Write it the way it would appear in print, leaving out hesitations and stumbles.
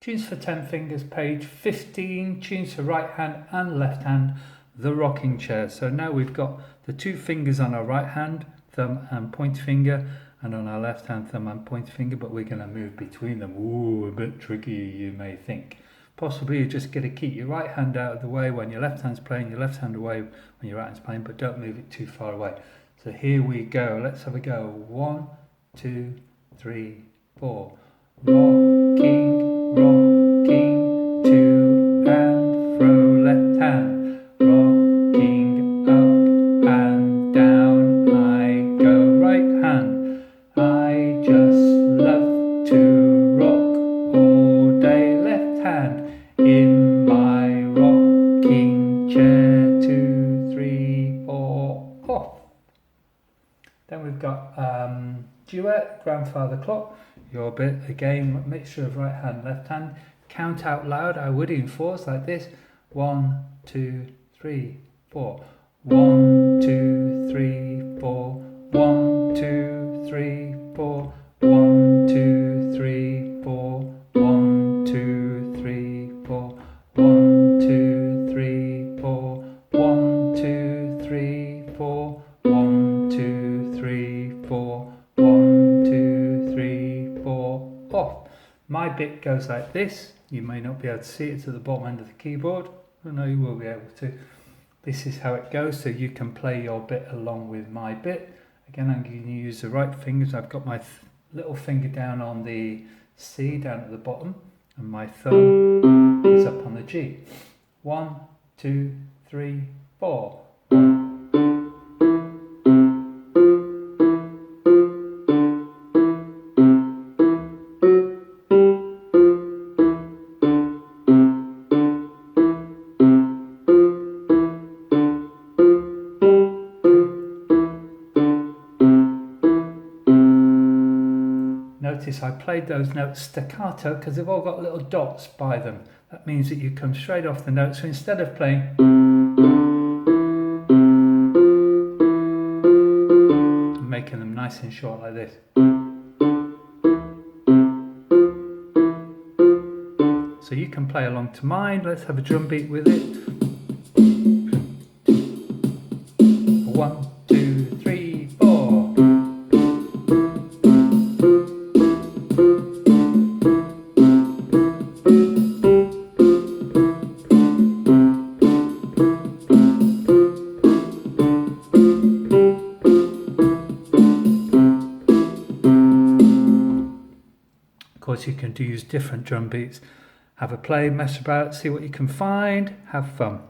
Tunes for 10 fingers, page 15, tunes for right hand and left hand, the rocking chair. So now we've got the 2 fingers on our right hand, thumb and pointer finger, and on our left hand, thumb and pointer finger, but we're going to move between them. Ooh, a bit tricky, you may think. Possibly you're just going to keep your right hand out of the way when your left hand's playing, your left hand away when your right hand's playing, but don't move it too far away. So here we go. Let's have a go. 1, 2, 3, 4. Rocking, rocking, to and fro, left hand. Rocking, up and down, I go, right hand. I just love to rock all day, left hand. In my rocking chair, 2, 3, 4, off. Then we've got duet, grandfather clock. Your bit again, mixture of right hand, left hand. Count out loud, I would in 4s like this. 1, 2, 3, 4. 1, 2, 3, 4. 1, 2, 3, 4. 1, 2, 3, 4. 1, 2, 3, 4. 1, 2, 3, 4. 1, 2, 3, 4. 1, 2, 3, 4. 1, 2, 3, 4. Off. My bit goes like this. You may not be able to see it, it's at the bottom end of the keyboard. I know you will be able to. This is how it goes, so you can play your bit along with my bit. Again, I'm going to use the right fingers. I've got my little finger down on the C, down at the bottom, and my thumb is up on the G. 1, 2, 3, 4. 1. Notice I played those notes staccato because they've all got little dots by them. That means that you come straight off the note. So instead of playing, I'm making them nice and short like this. So you can play along to mine. Let's have a drum beat with it. 1, 2, 3, 4. Of course, you can use different drum beats. Have a play, mess about, see what you can find, have fun.